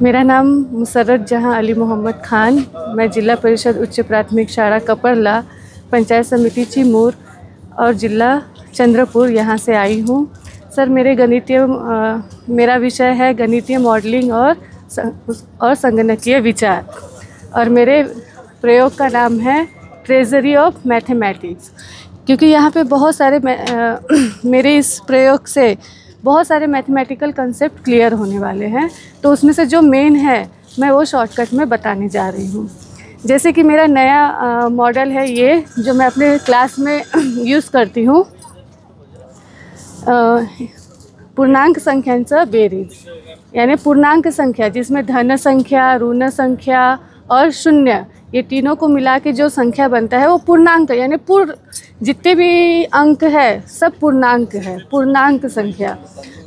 मेरा नाम मुसर्रत जहां अली मोहम्मद खान। मैं जिला परिषद उच्च प्राथमिक शाला कपरला, पंचायत समिति चिमूर और जिला चंद्रपुर यहाँ से आई हूँ। सर मेरा विषय है गणितीय मॉडलिंग और संगणकीय विचार, और मेरे प्रयोग का नाम है ट्रेजरी ऑफ मैथमेटिक्स। क्योंकि यहाँ पे बहुत सारे मेरे इस प्रयोग से बहुत सारे मैथमेटिकल कंसेप्ट क्लियर होने वाले हैं, तो उसमें से जो मेन है मैं वो शॉर्टकट में बताने जा रही हूँ। जैसे कि मेरा नया मॉडल है ये, जो मैं अपने क्लास में यूज़ करती हूँ, पूर्णांक संख्यांचा बेरीज, यानी पूर्णांक संख्या जिसमें धन संख्या, ऋण संख्या और शून्य, ये तीनों को मिला के जो संख्या बनता है वो पूर्णांक, यानी जितने भी अंक है सब पूर्णांक है, पूर्णांक संख्या।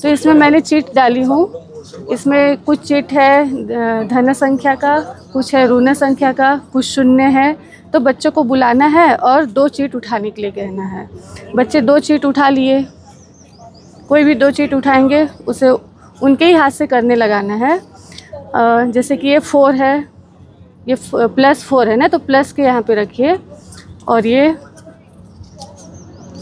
तो इसमें मैंने चीट डाली हूँ। इसमें कुछ चीट है धन संख्या का, कुछ है ऋण संख्या का, कुछ शून्य है। तो बच्चों को बुलाना है और 2 चीट उठाने के लिए कहना है। बच्चे 2 चीट उठा लिए, कोई भी 2 चीट उठाएंगे उसे उनके ही हाथ से करने लगाना है। जैसे कि ये 4 है, ये +4 है ना, तो प्लस के यहाँ पे रखिए। और ये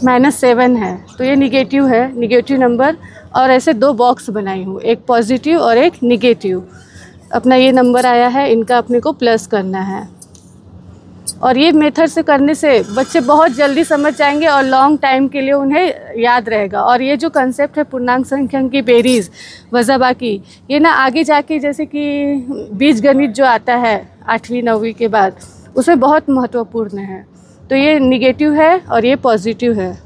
-7 है, तो ये निगेटिव है, निगेटिव नंबर। और ऐसे 2 बॉक्स बनाई हूँ, एक पॉजिटिव और एक निगेटिव। अपना ये नंबर आया है, इनका अपने को प्लस करना है। और ये मेथड से करने से बच्चे बहुत जल्दी समझ जाएंगे और लॉन्ग टाइम के लिए उन्हें याद रहेगा। और ये जो कंसेप्ट है पूर्णांक संख्या की बेरीज वज़ाबाकी, ये ना आगे जाके जैसे कि बीजगणित जो आता है 8वीं 9वीं के बाद, उसमें बहुत महत्वपूर्ण है। तो ये निगेटिव है और ये पॉजिटिव है।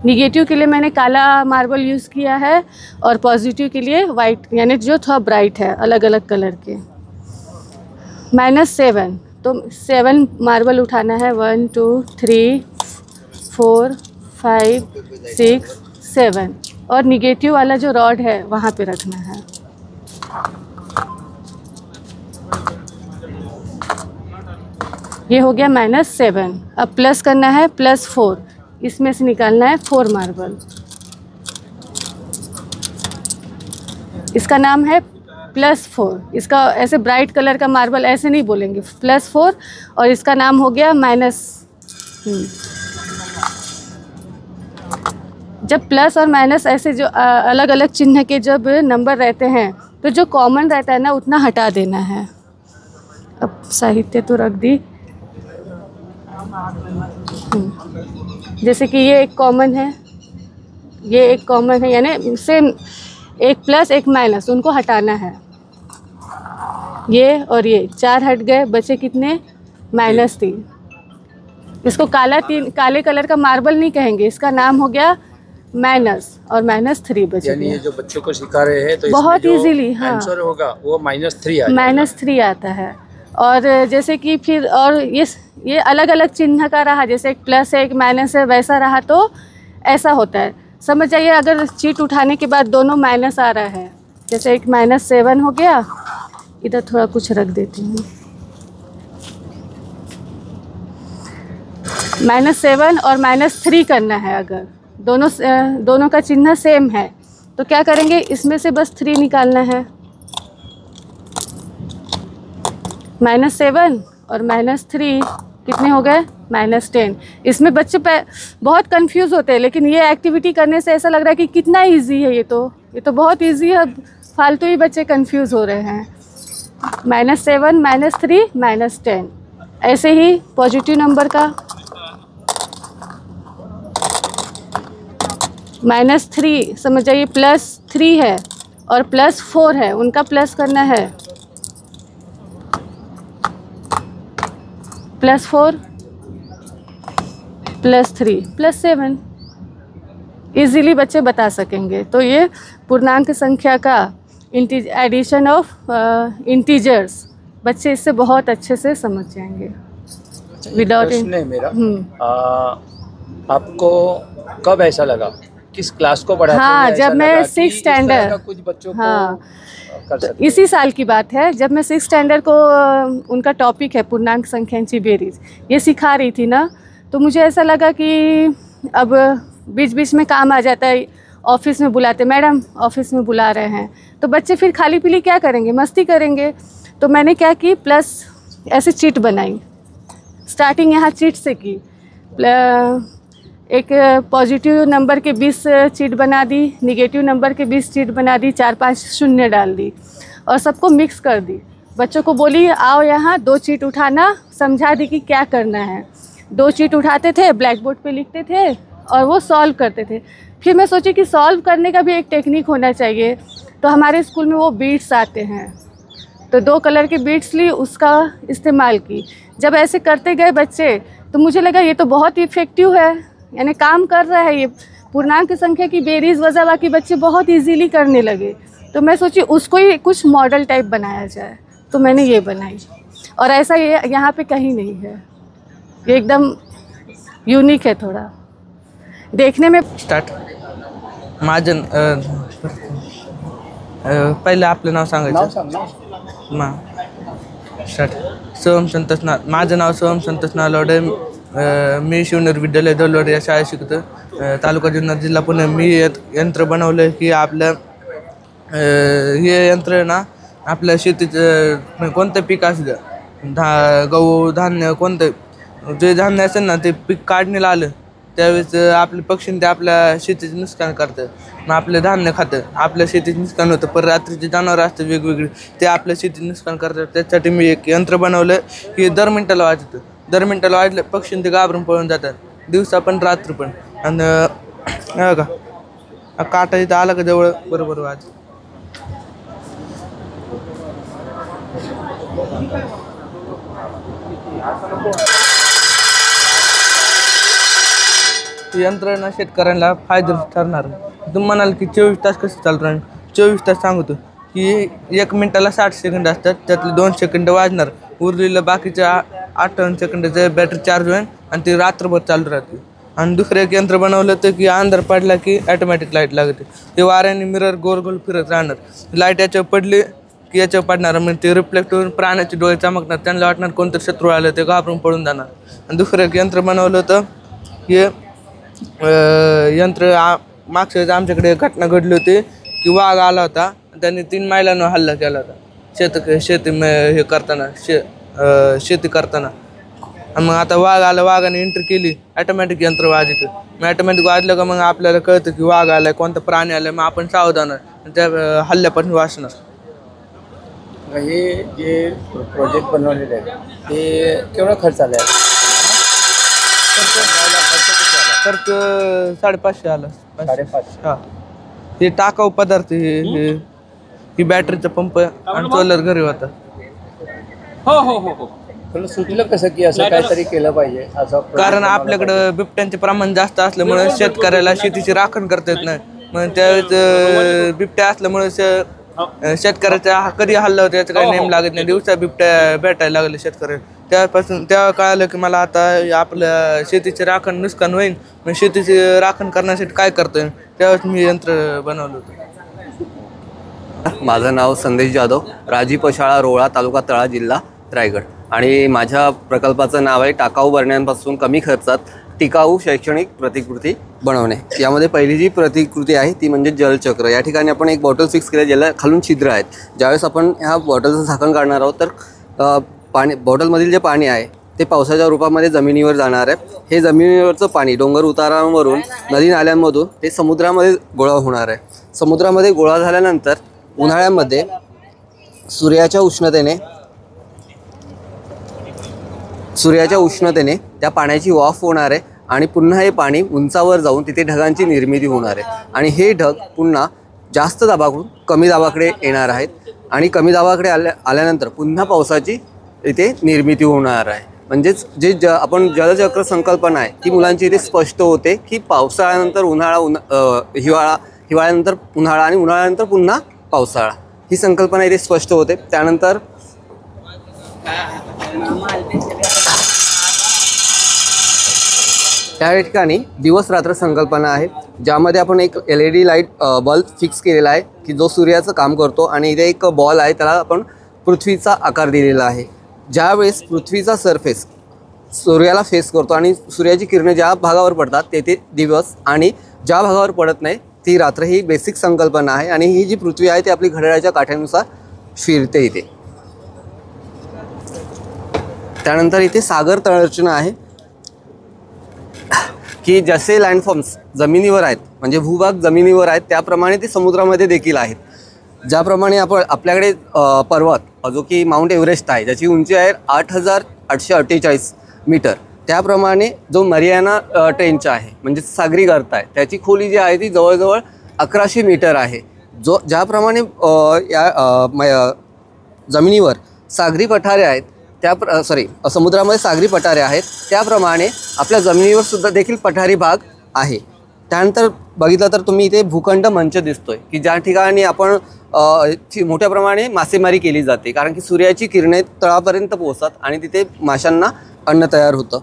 निगेटिव के लिए मैंने काला मार्बल यूज़ किया है और पॉजिटिव के लिए वाइट, यानी जो थोड़ा ब्राइट है, अलग अलग कलर के। -7, तो 7 मार्बल उठाना है। 1 2 3 4 5 6 7, और निगेटिव वाला जो रॉड है वहाँ पे रखना है। ये हो गया -7। अब प्लस करना है, +4, इसमें से निकालना है 4 मार्बल। इसका नाम है +4। इसका ऐसे ब्राइट कलर का मार्बल ऐसे नहीं बोलेंगे, +4। और इसका नाम हो गया माइनस। जब प्लस और माइनस ऐसे जो अलग अलग चिन्ह के जब नंबर रहते हैं, तो जो कॉमन रहता है ना उतना हटा देना है। अब साहित्य तो रख दी। जैसे कि ये एक कॉमन है, ये एक कॉमन है, यानी सेम एक प्लस एक माइनस, उनको हटाना है। ये और ये 4 हट गए, बचे कितने? -3। इसको काले कलर का मार्बल नहीं कहेंगे, इसका नाम हो गया माइनस, और -3 बचे। यानी ये जो बच्चों को सिखा रहे हैं तो बहुत इजीली, हाँ, आंसर होगा वो -3 -3 आता है। और जैसे कि फिर और ये अलग अलग चिन्ह का रहा, जैसे एक प्लस है एक माइनस है, वैसा रहा तो ऐसा होता है। समझ जाइए, अगर चीट उठाने के बाद दोनों माइनस आ रहा है, जैसे एक -7 हो गया, इधर थोड़ा कुछ रख देती हूँ, -7 और -3 करना है। अगर दोनों का चिन्ह सेम है तो क्या करेंगे, इसमें से बस 3 निकालना है। -7 और -3 कितने हो गए? -10। इसमें बच्चे बहुत कंफ्यूज होते हैं, लेकिन ये एक्टिविटी करने से ऐसा लग रहा है कि कितना इजी है। ये तो बहुत इजी है, फालतू ही बच्चे कंफ्यूज हो रहे हैं। -7, -3, -10। ऐसे ही पॉजिटिव नंबर का -3, समझ जाइए +3 है और +4 है, उनका प्लस करना है। +4 +3 +7, इजीली बच्चे बता सकेंगे। तो ये पूर्णांक संख्या का एडिशन ऑफ इंटीजर्स, बच्चे इससे बहुत अच्छे से समझ जाएंगे विदाउट। मेरा आपको कब ऐसा लगा, किस क्लास को पढ़ाते? हाँ, जब मैं 6th स्टैंडर्ड, कुछ बच्चों को हाँ, कर सकते। इसी साल की बात है, जब मैं 6th स्टैंडर्ड को, उनका टॉपिक है पूर्णांक संख्यांची बेरीज, ये सिखा रही थी ना, तो मुझे ऐसा लगा कि अब बीच बीच में काम आ जाता है ऑफिस में बुलाते, मैडम ऑफिस में बुला रहे हैं, तो बच्चे फिर खाली पीली क्या करेंगे, मस्ती करेंगे। तो मैंने क्या की, प्लस ऐसे चीट बनाई, स्टार्टिंग यहाँ चीट से की। एक पॉजिटिव नंबर के 20 चीट बना दी, निगेटिव नंबर के 20 चीट बना दी, 4-5 शून्य डाल दी और सबको मिक्स कर दी। बच्चों को बोली आओ यहाँ 2 चीट उठाना, समझा दी कि क्या करना है। 2 चीट उठाते थे, ब्लैक बोर्ड पे लिखते थे और वो सॉल्व करते थे। फिर मैं सोची कि सॉल्व करने का भी एक टेक्निक होना चाहिए, तो हमारे स्कूल में वो बीट्स आते हैं, तो 2 कलर के बीट्स ली, उसका इस्तेमाल की। जब ऐसे करते गए बच्चे तो मुझे लगा ये तो बहुत इफ़ेक्टिव है, यानी काम कर रहा है ये। पूर्णांक संख्या की बेरीज वज़ा की बच्चे बहुत इजीली करने लगे, तो मैं सोची उसको ही कुछ मॉडल टाइप बनाया जाए, तो मैंने ये बनाई। और ऐसा ये यहाँ पे कहीं नहीं है, ये एकदम यूनिक है थोड़ा देखने में। स्टार्ट माझं पहिले आपलं नाव सांगायचं। स्टार्ट सोहम संतोष ना, माझं नाव सोहम संतोष नालवडे, मी शिवनेर विद्यालय दौलवाडी या शाळेत शिकतो, तालुका जुन्नर, जिल्हा पुणे। मी यंत्र बनवलं की आपलं हे यंत्र ना आपल्या शेतीचं कोणतं पीक असू द्या, गहू धान्य कोणतं जे धान्य असेल ना ते पीक काढणीला आलं त्यावेळेस आपले पक्षी ते आपल्या शेतीचं नुकसान करतं, मग आपलं धान्य खातं, आपल्या शेतीचं नुकसान होतं। पर रात्रीचे जनावरं असतात वेगवेगळे, ते आपल्या शेतीचं नुकसान करतात। त्यासाठी मी एक यंत्र बनवलं की दर मिनटाला वाजतं, दर मिनटाला वाजलं पक्षी ते घाबरून पळून जातात, दिवसा पण रात्र पण। आणि का काटा इथं आला का जवळ बरोबर वाज। यंत्रणा शेतकऱ्यांना फायदेशीर ठरणार। तुम्ही म्हणाल की 24 तास कसं चालू राहील, 24 तास सांगतो की 1 मिनिटाला 60 सेकंद असतात, त्यातले 2 सेकंद वाजणार, उरलेलं बाकीच्या 58 सेकंदाचं बॅटरी चार्ज होईल आणि ती रात्रभर चालू राहते। आणि दुसरं एक यंत्र बनवलं तर की अंधार पडला की ऑटोमॅटिक लाईट लागते, ते वाऱ्याने मिरर गोल गोल फिरत राहणार, लाईट याच्यावर पडली की याच्यावर पडणार, मग ते रिफ्लेक्ट होऊन प्राण्याचे डोळे चमकणार, त्यांना वाटणार कोणतं शत्रू आलं, ते घाबरून पळून जाणार। आणि दुसरं एक यंत्र बनवलं होतं हे यंत्र मागच्या वेळेस आमच्याकडे घटना घडली होती की वाघ आला होता, त्यांनी 3 मैलांवर हल्ला केला होता शेती करताना। मग आता वाघ आला, वाघाने एंट्री केली, ऑटोमॅटिक यंत्र वाजतं, मग ऑटोमॅटिक वाजलं का मग आपल्याला कळतं की वाघ आलाय, कोणता प्राणी आलाय, मग आपण सावधान त्या हल्ल्यापासून वाचणार। हे जे प्रोजेक्ट बनवलेले आहे ते केवढा खर्च आला आहे? खर्च 550 आला। 550? हां, हे टाकाऊ पदार्थ, ही बॅटरीचा पंप आणि सोलर घरी होता। तुला सुचलं कसं की असं काहीतरी केलं पाहिजे असं? कारण आपल्याकडं बिबट्यांचे प्रमाण जास्त असल्यामुळे शेतकऱ्याला शेतीची राखण करता येत नाही, मग त्यावेळेस बिबट्या असल्यामुळे शेतकऱ्याचा कधी हल्ला होता याचा काही नेम लागत नाही, दिवसा बिबट्या भेटायला लागले शेतकऱ्याला। त्यापासून तेव्हा कळालं की मला आता आपल्या शेतीचे राखण नुकसान होईल, मग शेतीची राखण करण्यासाठी काय करता येईल, त्यावेळेस मी यंत्र बनवलं होतं। माझं नाव संदेश जाधव, राजी पशाळा, रोळा, तालुका तळा, जिल्हा रायगड। आणि माझ्या प्रकल्पाचं नाव आहे टाकाऊ बरण्यांपासून कमी खर्चात टिकाऊ शैक्षणिक प्रतिकृती बनवणे। यामध्ये पहिली जी प्रतिकृती आहे ती म्हणजे जलचक्र। या ठिकाणी आपण एक बॉटल फिक्स केलं, ज्याला खालून छिद्र आहेत। ज्यावेळेस आपण ह्या बॉटलचं झाकण काढणार आहोत तर पाणी, बॉटलमधील जे पाणी आहे ते पावसाच्या रूपामध्ये जमिनीवर जाणार आहे। हे जमिनीवरचं पाणी डोंगर उतारांवरून, नदी नाल्यांमधून ते समुद्रामध्ये गोळा होणार आहे। समुद्रामध्ये गोळा झाल्यानंतर उन्हाळ्यामध्ये सूर्याच्या उष्णतेने त्या पाण्याची वाफ होणार आहे आणि पुन्हा हे पाणी उंचावर जाऊन तिथे ढगांची निर्मिती होणार आहे आणि हे ढग पुन्हा जास्त दाबाकडून कमी दाबाकडे येणार आहेत आणि कमी दाबाकडे आल्यानंतर पुन्हा पावसाची इथे निर्मिती होणार आहे। म्हणजेच जे आपण जलचक्र संकल्पना आहे ती मुलांची इथे स्पष्ट होते की पावसाळ्यानंतर उन्हाळा, हिवाळ्यानंतर उन्हाळा आणि उन्हाळ्यानंतर पुन्हा पावसाळा, ही संकल्पना इथे स्पष्ट होते। त्यानंतर त्या ठिकाणी दिवस रात्र संकल्पना आहे, ज्यामध्ये आपण एक LED लाईट बल्ब फिक्स केलेला आहे की जो सूर्याचं काम करतो आणि इथे एक बॉल आहे, त्याला आपण पृथ्वीचा आकार दिलेला आहे। ज्यावेळेस पृथ्वीचा सरफेस सूर्याला फेस करतो आणि सूर्याची किरणे ज्या भागावर पडतात तेथे दिवस आणि ज्या भागावर पडत नाही ती रात्र ही बेसिक संकल्पना आहे आणि ही जी पृथ्वी आहे ती आपली घड्याळाच्या काठ्यानुसार फिरते इथे. त्यानंतर इथे सागर तळरचना आहे की जसे लँडफॉर्म्स जमिनीवर आहेत म्हणजे भूभाग जमिनीवर आहेत त्याप्रमाणे ते समुद्रामध्ये देखील आहेत. ज्याप्रमाणे आपल्याकडे पर्वत जो की माउंट एव्हरेस्ट आहे ज्याची उंची आहे 8,848 मीटर, त्याप्रमाणे जो मरियाना ट्रेंच आहे म्हणजे सागरी गर्त आहे त्याची खोली जी आहे ती जवळजवळ 1100 मीटर आहे. ज्याप्रमाणे जमिनीवर सागरी पठारे आहेत समुद्रामध्ये सागरी पठारे आहेत त्याप्रमाणे आपल्या जमिनीवर सुद्धा देखील पठारी भाग आहे. त्यानंतर बघितलं तर तुम्ही इथे भूखंड मंच दिसतोय की ज्या ठिकाणी आपण मोठ्या प्रमाणे मासेमारी केली जाते कारण की सूर्याची किरणे तळापर्यंत पोहोचतात आणि तिथे माशांना अन्न तयार होतं.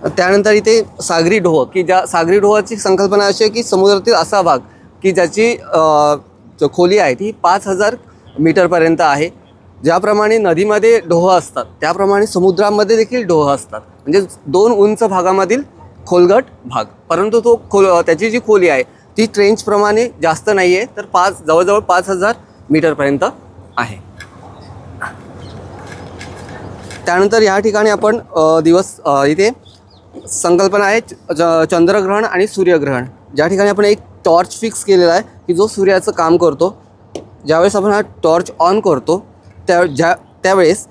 त्यानंतर इथे सागरी ढोह की ज्या सागरी ढोहाची संकल्पना अशी आहे की समुद्रातील असा भाग की ज्याची खोली आहे ती 5,000 मीटरपर्यंत आहे. ज्याप्रमाणे नदीमध्ये ढोह असतात त्याप्रमाणे समुद्रामध्ये देखील ढोह असतात म्हणजे 2 उंच भागामधील खोलगट भाग, परंतु त्याची जी खोली आहे ती ट्रेंचप्रमाणे जास्त नाही आहे तर जवळजवळ 5,000 मीटरपर्यंत आहे. त्यानंतर या ठिकाणी आपण इथे संकल्पना आहे चंद्रग्रहण आणि सूर्यग्रहण, ज्या ठिकाणी आपण एक टॉर्च फिक्स केलेला आहे की जो सूर्याचं काम करतो. ज्यावेळेस आपण हा टॉर्च ऑन करतो त्यावेळेस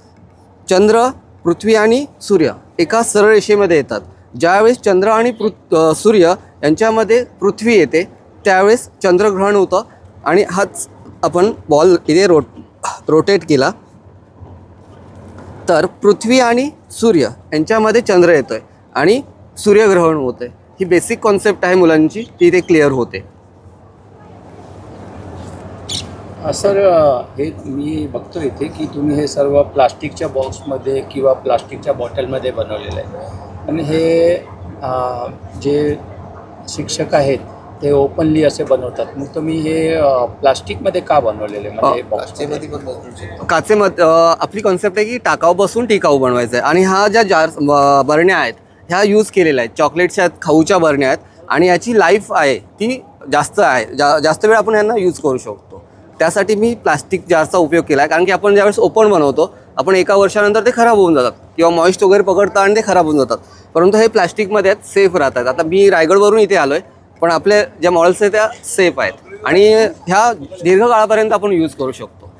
चंद्र, पृथ्वी आणि सूर्य एका सरळ रेषेमध्ये येतात. ज्यावेळेस चंद्र आणि सूर्य यांच्यामध्ये पृथ्वी येते त्यावेळेस चंद्रग्रहण होतं आणि हाच आपण बॉल इथे रोटेट केला तर पृथ्वी आणि सूर्य यांच्यामध्ये चंद्र येतोय आणि सूर्यग्रहण होतंय. ही बेसिक कॉन्सेप्ट आहे मुलांची, ती इथे क्लिअर होते. सर हे मी बघतो इथे की तुम्ही हे सर्व प्लास्टिकच्या बॉक्समध्ये किंवा प्लास्टिकच्या बॉटलमध्ये बनवलेलं आहे आणि हे जे शिक्षक आहेत ते ओपनली असे बनवतात, मग तुम्ही हे प्लास्टिकमध्ये का बनवलेले म्हणजे बॉक्समध्ये? काचेमध्ये आपली कॉन्सेप्ट आहे की टाकाऊपासून टिकाऊ बनवायचं आहे आणि हा ज्या बरण्या आहेत ह्या यूज केलेल्या आहेत, चॉकलेटच्या आहेत, खाऊच्या बरण्या आहेत आणि याची लाईफ आहे ती जास्त आहे, जास्त वेळ आपण यांना यूज करू शकतो. त्यासाठी मी प्लास्टिक जारचा उपयोग केला आहे कारण की आपण ज्यावेळेस ओपन बनवतो आपण एका वर्षानंतर ते खराब होऊन जातात किंवा मॉइस्ट वगैरे पकडतात आणि ते खराब होऊन जातात, परंतु हे प्लास्टिकमध्ये आहेत, सेफ राहतात. आता मी रायगडवरून इथे आलो आहे पण आपल्या ज्या मॉडेल्स आहेत त्या सेफ आहेत आणि ह्या दीर्घकाळापर्यंत आपण यूज करू शकतो.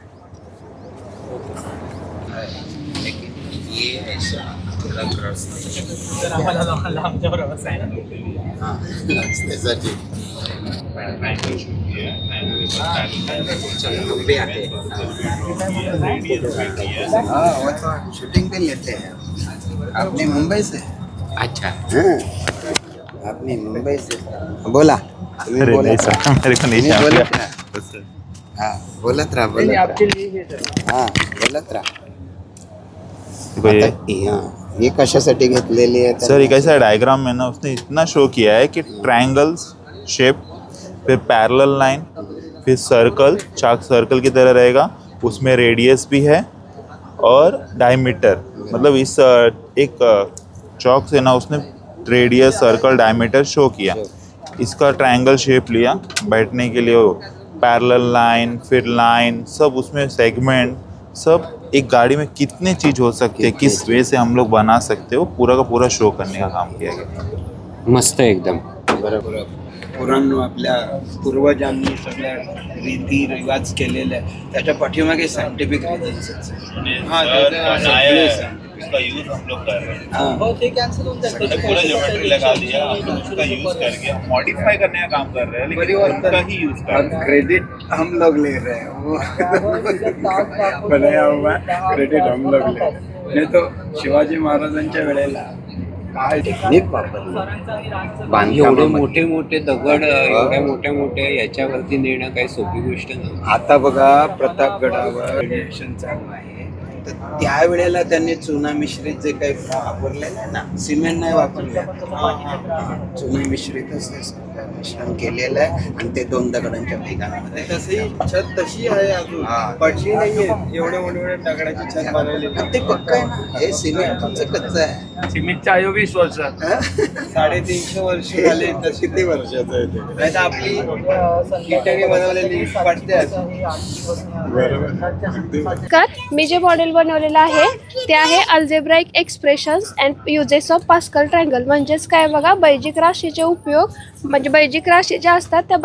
शूटिंग पे लेते हैं. आपने मुंबई से? अच्छा आपने मुंबई से बोला. मेरे को नहीं हाँ बोलत रहा हाँ बोलत रहा. ये कशासाठी घेतलेली आहे सर? एक ऐसा डायग्राम में ना उसने इतना शो किया है कि ट्रायंगल्स शेप, फिर पैरेलल लाइन, फिर सर्कल, चाक सर्कल की तरह रहेगा, उसमें रेडियस भी है और डायमीटर, मतलब इस एक चौक से ना उसने रेडियस, सर्कल, डायमीटर शो किया. इसका ट्रायंगल शेप लिया बैठने के लिए, पैरेलल लाइन, फिर लाइन, सब उसमें सेगमेंट, सब एक गाड़ी में कितने चीज़ हो सकते हैं, किस वे से हम लोग बना सकते हो, पूरा का पूरा शो करने का काम किया गया. मस्त आहे एकदम. बरोबर. पुराण आपल्या पूर्वजांनी सगळ्या रीती रिवाज केलेले त्याच्या पाठीमागे सायंटिफिक रिझन्स उसका यूज हम लोग कर रहे हैं. पूरा ज्योमेट्री लगा दिया, हम लोग उसका यूज करके मॉडिफाई करने का काम कर रहे हैं, लेकिन उनका ही यूज कर रहे हैं. क्रेडिट हम लोग ले रहे हैं, वो बनाया हुआ क्रेडिट हम लोग ले रहे हैं. नाही तो शिवाजी महाराजांच्या वेळेला काय टेक्निक वापरली, एवढे मोठे मोठे दगड एवढ्या मोठ्या मोठ्या याच्यावरती नेणं काही सोपी गोष्ट नाही. आता बघा प्रतापगडावर रेडिएशन चालू आहे तर त्यावेळेला त्यांनी चुना मिश्रित जे काही वापरलेलं आहे ना, सिमेंट नाही वापरले, चुना मिश्रितच मिश्रण केलेलं आहे आणि ते 2 दगडांच्या भेगांमध्ये तसंही छत तशी आहे अजून पडली नाहीये. एवढे मोठे दगडाची छत बनवलेली. ते पक्क आहे ना. हे सिमेंट तुमचं कच्चं आहे. सिमेंटचा आयु 20 वर्ष 350 वर्ष झाले. तर किती वर्षाचं आहे ते? नाही तर आपली इटाने बनवलेली पडते. मी जे मॉडेल बनवलेलं आहे ते आहे algebraic expressions and uses of pascal triangle. म्हणजेच काय बघा, बैजिक राशीचे उपयोग म्हणजे बैजिक राशी ज्या असतात त्या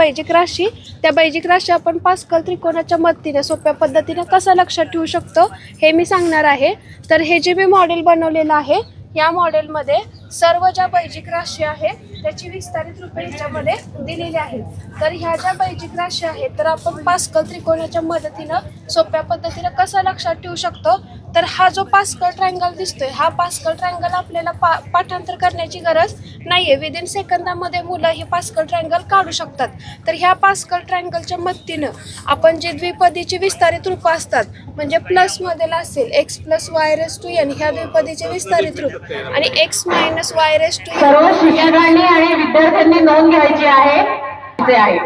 बैजिक राशी आपण पास्कल त्रिकोणाच्या मदतीने सोप्या पद्धतीने कसं लक्षात ठेवू शकतो हे मी सांगणार आहे. तर हे जे मी मॉडेल बनवलेलं आहे या मॉडेलमध्ये सर्व ज्या बैजिक राशी आहेत त्याची विस्तारित रूपे याच्यामध्ये दिलेली आहेत. तर ह्या ज्या बैजिक राशी आहेत तर आपण पास्कल त्रिकोणाच्या मदतीनं सोप्या पद्धतीनं कसं लक्षात ठेवू शकतो. तर हा जो पास्कल ट्रायंगल दिसतोय हा पास्कल ट्रायंगल आपल्याला पाठांतर करण्याची गरज नाहीये. विदिन सेकंदामध्ये मुलं हे पास्कल ट्रायंगल काढू शकतात. तर ह्या पास्कल ट्रायंगलच्या मदतीनं आपण जे द्विपदीची विस्तारित रूप असतात म्हणजे प्लस मधील असेल x+y⁴n ह्या द्विपदीचे विस्तारित रूप आणि x-y⁴n सर्व शिक्षकांनी आणि विद्यार्थ्यांनी नोंद घ्यायची आहे.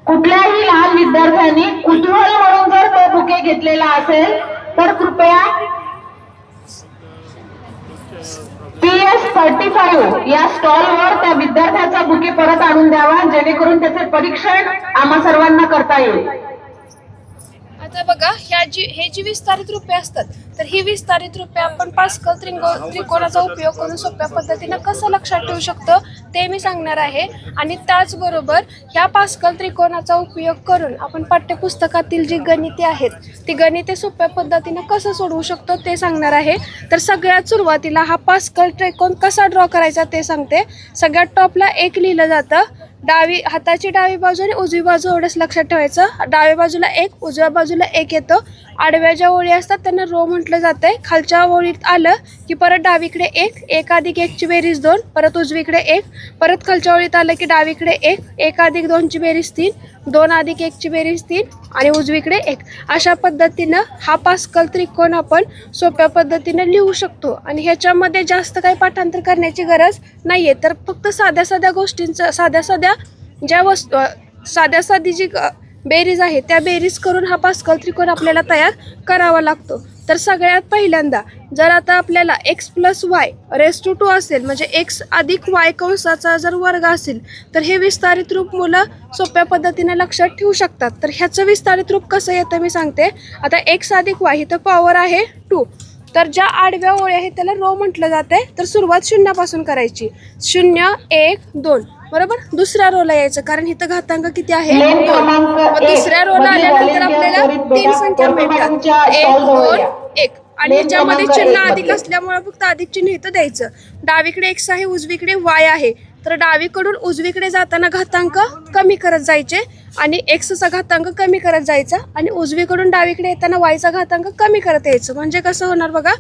कुठल्याही लहान विद्यार्थ्यांनी कुतूहल म्हणून जर तो बुके घेतलेला असेल तर कृपया PS35 या स्टॉलवर त्या विद्यार्थ्याचा बुके परत आणून द्यावा जेणेकरून त्याचे परीक्षण आम्हा सर्वांना करता येईल. आता बघा हे जी विस्तारित रूपे असतात तर ही विस्तारित रूपे आपण पास्कल त्रिकोणाचा उपयोग करून सोप्या पद्धतीने कसं लक्षात ठेवू शकतो ते मी सांगणार आहे. आणि त्याचबरोबर ह्या पास्कल त्रिकोणाचा उपयोग करून आपण पाठ्यपुस्तकातील जी गणिते आहेत ती गणिते सोप्या पद्धतीने कसं सोडवू शकतो ते सांगणार आहे. तर सगळ्यात सुरुवातीला हा पास्कल त्रिकोण कसा ड्रॉ करायचा ते सांगते. सगळ्यात टॉपला 1 लिहिलं जातं. हाताची डावी बाजू आणि उजवी बाजू एवढंच लक्षात ठेवायचं. डाव्या बाजूला 1 उजव्या बाजूला 1 येतं. आडव्या ज्या ओळी असतात त्यांना रो म्हटलं जातंय. खालच्या ओळीत आलं की परत डावीकडे 1 अधिक 1 ची बेरीज 2 परत उजवीकडे 1 परत खालच्या ओळीत आलं की डावीकडे 1 अधिक 2 ची बेरीज 3 2 अधिक 1 ची बेरीज 3 आणि उजवीकडे 1. अशा पद्धतीनं हा पास्कल त्रिकोण आपण सोप्या पद्धतीने लिहू शकतो. आणि ह्याच्यामध्ये जास्त काही पाठांतर करण्याची गरज नाहीये. तर फक्त साध्या गोष्टींचं साधी जी बेरीज आहे त्या बेरीज करून हा पास्कल त्रिकोण आपल्याला तयार करावा लागतो. तर सगळ्यात पहिल्यांदा जर आता आपल्याला x+y⁴ असेल म्हणजे x अधिक y कंसाचा जर वर्ग असेल तर हे विस्तारित रूप मुलं सोप्या पद्धतीने लक्षात ठेवू शकतात. तर ह्याचं विस्तारित रूप कसं येतं मी सांगते. आता x अधिक y ही तर पॉवर आहे 2. तर ज्या आडव्या ओळी आहेत त्याला रो म्हटलं जाते. तर सुरुवात 0 पासून करायची. 0 1 2 बरोबर. दुसऱ्या रोला यायचं कारण इथं घातांक किती आहे 2. मग दुसऱ्या रोला आल्यानंतर आपल्याला 3 संख्या मिळतात 1 2 1 आणि याच्यामध्ये चिन्ह अधिक असल्यामुळे फक्त अधिक चिन्ह इथं द्यायचं. डावीकडे x आहे उजवीकडे y आहे तर डावीकडून उजवीकडे जाताना घातांक कमी करत जायचे आणि x चा घातांक कमी करत जायचा आणि उजवीकडून डावीकडे येताना y चा घातांक कमी करत यायचं. म्हणजे कसं होणार बघा,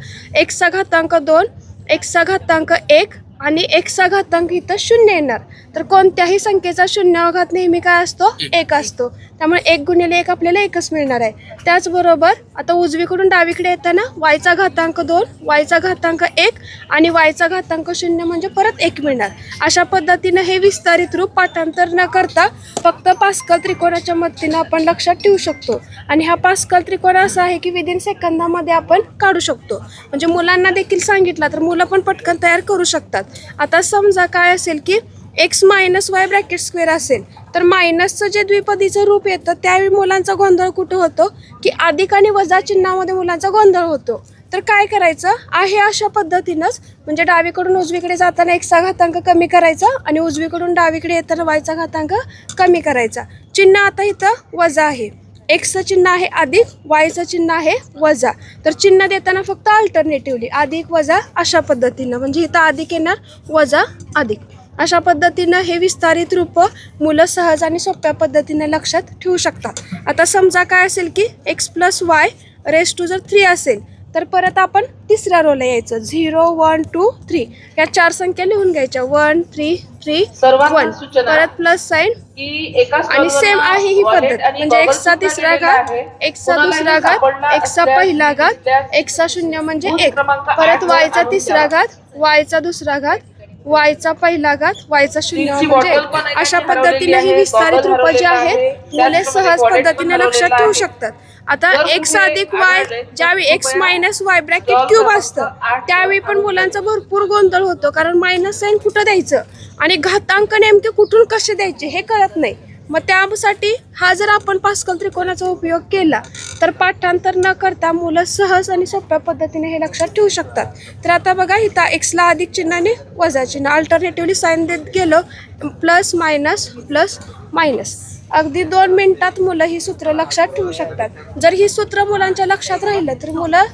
x चा घातांक 2 x चा घातांक 1 आणि x चा घातांक इथं 0 येणार. तर कोणत्याही संख्येचा 0वा घात नेहमी काय असतो 1 असतो. त्यामुळे 1 गुणिले 1 आपल्याला 1च मिळणार आहे. त्याचबरोबर आता उजवीकडून डावीकडे येताना y चा घातांक 2 y चा घातांक 1 आणि y चा घातांक 0 म्हणजे परत 1 मिळणार. अशा पद्धतीने हे विस्तारित रूप पाठांतर न करता फक्त पास्कल त्रिकोणाच्या मदतीने आपण लक्षात ठेवू शकतो. आणि हा पास्कल त्रिकोण असा आहे की विदिन सेकंदामध्ये आपण काढू शकतो. म्हणजे मुलांना देखील सांगितलं तर मुलं पण पटकन तयार करू शकतात. आता समजा काय असेल की x-y असेल तर मायनसचं जे द्विपदीचं रूप येतं त्यावेळी मुलांचा गोंधळ कुठं होतो की अधिक आणि वजा चिन्हामध्ये मुलांचा गोंधळ होतो. तर काय करायचं आहे अशा पद्धतीनंच म्हणजे डावीकडून उजवीकडे जाताना x चा घातांक कमी करायचा आणि उजवीकडून डावीकडे येताना y चा घातांक कमी करायचा. चिन्ह आता इथं वजा आहे. एक्सचं चिन्ह आहे अधिक वायचं चिन्ह आहे वजा. तर चिन्ह देताना फक्त अल्टरनेटिव्हली अधिक वजा अशा पद्धतीनं म्हणजे इथं अधिक येणार वजा अधिक. अशा पद्धतीनं हे विस्तारित रूप मुलं सहज आणि सोप्या पद्धतीने लक्षात ठेवू शकतात. आता समजा काय असेल की x+y⁴ जर 3 असेल तर परत आपण तिसऱ्या रोला यायचं. 0 1 2 3 या 4 संख्या लिहून घ्यायच्या. 1 3 3 1 परत प्लस साईन आणि सेम आहे ही पद्धत. म्हणजे x चा तिसरा घात x चा दुसरा घात x चा पहिला घात x चा 0 म्हणजे 1 परत y चा तिसरा घात y चा दुसरा घात वायचा पहिला घात वायचा शून्य म्हणजे अशा पद्धतीने ही विस्तारित रूप जी आहेत मुले सहज पद्धतीने लक्षात ठेवू शकतात. आता x अधिक y ज्यावेळी x minus Y bracket cube असतं त्यावेळी पण मुलांचा भरपूर गोंधळ होतो, कारण मायनस साईन कुठं द्यायचं आणि घातांक नेमके कुठून कसे द्यायचे हे कळत नाही. मग त्यासाठी हा जर आपण पास्कल त्रिकोणाचा उपयोग केला तर पाठांतर न करता मुलं सहज आणि सोप्या पद्धतीने हे लक्षात ठेवू शकतात. तर आता बघा इथं एक्सला अधिक चिन्हाने वजा चिन्ह अल्टरनेटिव्हली साईन देत गेलो, प्लस मायनस अगदी 2 मिनिटात मुलं ही सूत्र लक्षात ठेवू शकतात. जर ही सूत्र मुलांच्या लक्षात राहिलं तर मुलं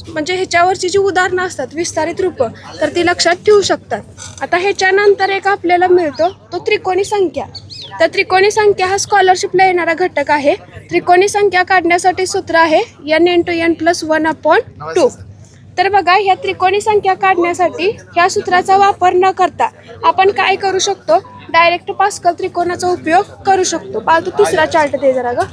म्हणजे ह्याच्यावरची जी उदाहरणं असतात विस्तारित रूप तर ती लक्षात ठेवू शकतात. आता ह्याच्यानंतर एक आपल्याला मिळतो तो त्रिकोणी संख्या. तर त्रिकोणी संख्या हा स्कॉलरशिपला येणारा घटक आहे. त्रिकोणी संख्या काढण्यासाठी सूत्र आहे n × n + 1/2. तर बघा ह्या त्रिकोणी संख्या काढण्यासाठी ह्या सूत्राचा वापर न करता आपण काय करू शकतो, डायरेक्ट पास्कल त्रिकोणाचा उपयोग करू शकतो. तू तिसरा चार्ट दे जरा ग,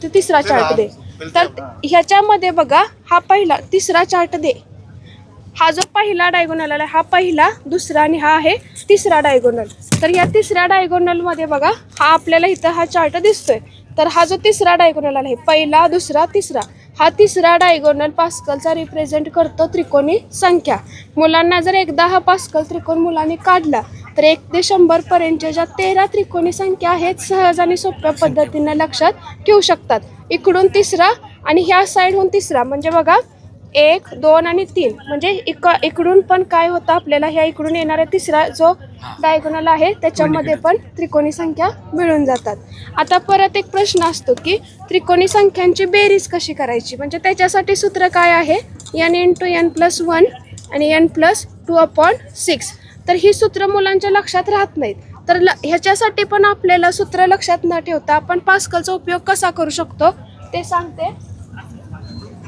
तू तिसरा चार्ट दे. तर ह्याच्यामध्ये बघा हा पहिला तिसरा चार्ट दे. हा जो पहिला डायगोनल आला हा पहिला, दुसरा आणि हा आहे तिसरा डायगोनल. तर या तिसऱ्या डायगोनल मध्ये बघा हा आपल्याला इथं हा चार्ट दिसतोय. तर हा जो तिसरा डायगोनल आला आहे पहिला, दुसरा, तिसरा, हा तिसरा डायगोनल पास्कलचा रिप्रेझेंट करतो त्रिकोणी संख्या. मुलांना जर एकदा हा पास्कल त्रिकोण मुलांनी काढला तर 1 ते 100 पर्यंतच्या ज्या 13 त्रिकोणी संख्या आहेत सहज आणि सोप्या पद्धतीने लक्षात ठेवू शकतात. इकडून तिसरा आणि ह्या साईडहून तिसरा म्हणजे बघा 1, 2 आणि 3 म्हणजे इकडून पण काय होतं आपल्याला ह्या इकडून येणाऱ्या तिसरा जो डायगोनल आहे त्याच्यामध्ये पण त्रिकोणी संख्या मिळून जातात. आता परत एक प्रश्न असतो की त्रिकोणी संख्यांची बेरीज कशी करायची, म्हणजे त्याच्यासाठी सूत्र काय आहे n × n + 1 आणि n + 2/6. तर ही सूत्र मुलांच्या लक्षात राहत नाहीत. तर ह्याच्यासाठी पण आपल्याला सूत्र लक्षात न ठेवता आपण पास्कलचा उपयोग कसा करू शकतो ते सांगते.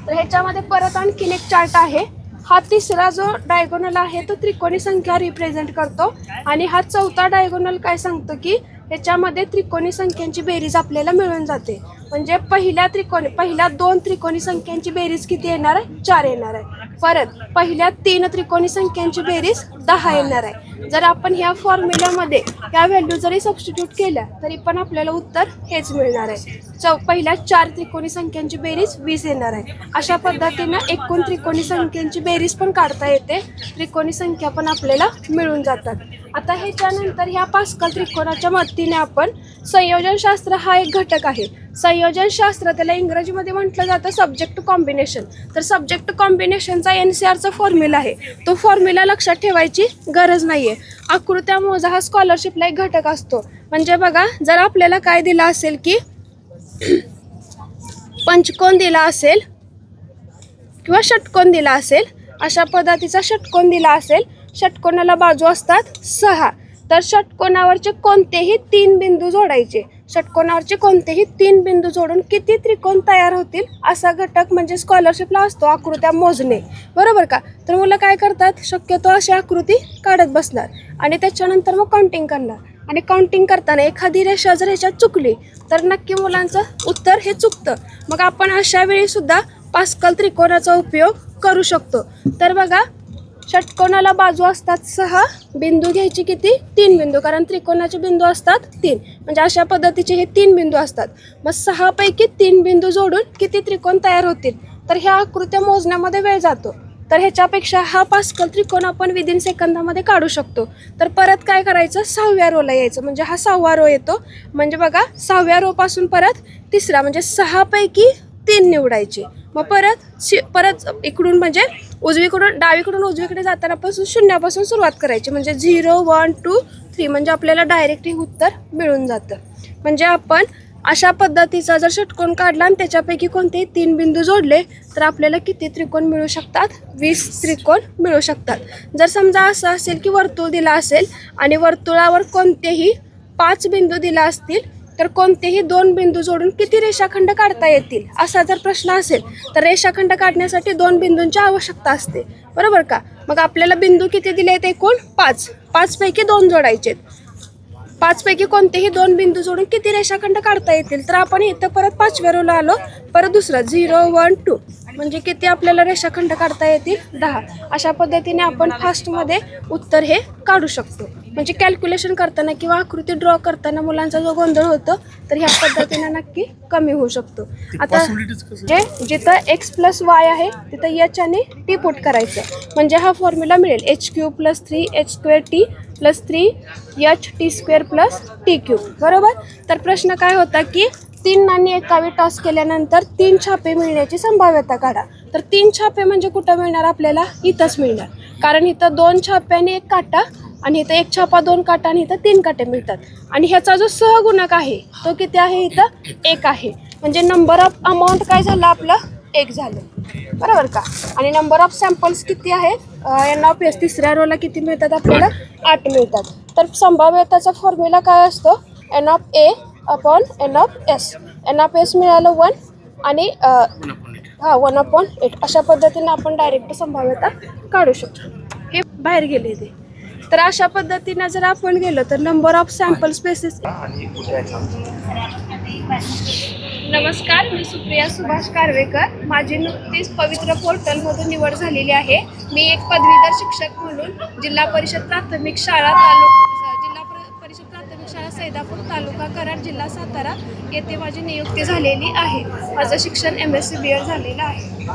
तर ह्याच्यामध्ये परत आणखीन एक चार्ट आहे. हा तिसरा जो डायगोनल आहे तो त्रिकोणी संख्या रिप्रेझेंट करतो आणि हा चौथा डायगोनल काय सांगतो की ह्याच्यामध्ये त्रिकोणी संख्यांची बेरीज आपल्याला मिळून जाते. म्हणजे पहिल्या 2 त्रिकोणी संख्यांची बेरीज किती येणार आहे, 4 येणार आहे. परत पहिल्या 3 त्रिकोणी संख्यांची बेरीज 10 येणार आहे. जर आपण ह्या फॉर्म्युल्यामध्ये ह्या व्हॅल्यू जरी सबस्टिट्यूट केल्या तरी पण आपल्याला उत्तर हेच मिळणार आहे. पहिल्या 4 त्रिकोणी संख्यांची बेरीज 20 येणार आहे. अशा पद्धतीनं एकूण त्रिकोणी संख्यांची बेरीज पण काढता येते, त्रिकोणी संख्या पण आपल्याला मिळून जातात. आता ह्याच्यानंतर ह्या पास्कल त्रिकोणाच्या मदतीने आपण संयोजनशास्त्र हा एक घटक आहे. संयोजनशास्त्र त्याला इंग्रजीमध्ये म्हटलं जातं सब्जेक्ट कॉम्बिनेशन. तर सब्जेक्ट कॉम्बिनेशनचा NCRचा फॉर्म्युला आहे. तो फॉर्म्युला लक्षात ठेवायची गरज नाही आहे. आकृत्या मोजा हा स्कॉलरशिपला एक घटक असतो. म्हणजे बघा जर आपल्याला काय दिला असेल की पंचकोन दिला असेल किंवा षटकोन दिला असेल, अशा पद्धतीचा षटकोन दिला असेल, षटकोनाला बाजू असतात 6. तर षटकोनावरचे कोणतेही 3 बिंदू जोडायचे. षटकोनावरचे कोणतेही 3 बिंदू जोडून किती त्रिकोण तयार होतील असा घटक म्हणजे स्कॉलरशिपला असतो आकृत्या मोजणे, बरोबर का. तर मुलं काय करतात, शक्यतो अशी आकृती काढत बसणार आणि त्याच्यानंतर मग काउंटिंग करणार. आणि काउंटिंग करताना एखादी रेषा जर ह्याच्यात चुकली तर नक्की मुलांचं उत्तर हे चुकतं. मग आपण अशा वेळी सुद्धा पास्कल त्रिकोणाचा उपयोग करू शकतो. तर बघा षटकोनाला बाजू असतात 6, बिंदू घ्यायची किती 3 बिंदू, कारण त्रिकोणाचे बिंदू असतात 3. म्हणजे अशा पद्धतीचे हे 3 बिंदू असतात. मग 6 पैकी 3 बिंदू जोडून किती त्रिकोण तयार होतील, तर ह्या आकृत्या मोजण्यामध्ये वेळ जातो. तर ह्याच्यापेक्षा हा पास्कल त्रिकोण आपण विदिन सेकंदामध्ये काढू शकतो. तर परत काय करायचं, 6व्या रोला यायचं, म्हणजे हा 6वा रो येतो. म्हणजे बघा 6व्या रो पासून परत तिसरा म्हणजे 6 पैकी 3 निवडायचे. मग परत इकडून म्हणजे उजवीकडून डावीकडून उजवीकडे जाताना पासून शून्यापासून सुरुवात करायची. म्हणजे 0, 1, 2, 3 म्हणजे आपल्याला डायरेक्ट हे उत्तर मिळून जातं. म्हणजे आपण अशा पद्धतीचा जर षटकोन काढला आणि त्याच्यापैकी कोणतेही 3 बिंदू जोडले तर आपल्याला किती त्रिकोण मिळू शकतात, 20 त्रिकोण मिळू शकतात. जर समजा असं असेल की वर्तुळ दिला असेल आणि वर्तुळावर कोणतेही 5 बिंदू दिला असतील तर कोणतेही 2 बिंदू जोडून किती रेषाखंड काढता येतील असा जर प्रश्न असेल तर रेषाखंड काढण्यासाठी 2 बिंदूंची आवश्यकता असते, बरोबर का. मग आपल्याला बिंदू किती दिले आहेत, एकूण 5 पैकी 2 जोडायचे. 5 पैकी कोणतेही 2 बिंदू जोडून किती रेषाखंड काढता येतील, तर आपण इथं परत 5व्या रोला आलो. परत दुसरा 0, 1, 2 म्हणजे किती आपल्याला रेषाखंड काढता येतील 10. अशा पद्धतीने आपण फास्टमध्ये उत्तर हे काढू शकतो. म्हणजे कॅल्क्युलेशन करताना किंवा आकृती ड्रॉ करताना मुलांचा जो गोंधळ होतो तर ह्या पद्धतीने नक्की कमी होऊ शकतो. आता जे जिथं x+y आहे तिथं h आणि t पुट करायचं म्हणजे हा फॉर्म्युला मिळेल h³ + 3h² + 3h t² + t³. बरोबर. तर प्रश्न काय होता की 3 नाणी एकावी टॉस केल्यानंतर 3 छापे मिळण्याची संभाव्यता काढा. तर 3 छापे म्हणजे कुठं मिळणार आपल्याला? इथंच मिळणार, कारण इथं 2 छापे आणि 1 काटा आणि इथं 1 छापा 2 काटा आणि इथं 3 काटे मिळतात. आणि ह्याचा जो सहगुणक आहे तो किती आहे? इथं 1 आहे. म्हणजे नंबर ऑफ अमाऊंट काय झालं आपलं? 1 झालं. बरोबर का. आणि नंबर ऑफ सॅम्पल्स किती आहेत? NS तिसऱ्या रोला किती मिळतात आपल्याला? 8 मिळतात. तर संभाव्यताचा फॉर्म्युला काय असतो? NA/NS. NS मिळालं 1 आणि 1/8. अशा पद्धतीने आपण डायरेक्ट संभाव्यता काढू शकतो. हे बाहेर गेले ते. तर अशा पद्धतीने जर आपण गेलो तर नंबर ऑफ सॅम्पल स्पेसेस. नमस्कार, मी सुप्रिया सुभाष कारवेकर. माझी नुकतीच पवित्र पोर्टलमधून निवड झालेली आहे. मी एक पदवीधर शिक्षक म्हणून जिल्हा परिषद प्राथमिक शाळा सैदापूर, तालुका कराड, जिल्हा सातारा येथे माझी नियुक्ती झालेली आहे. माझं शिक्षण MSc BL झालेलं आहे.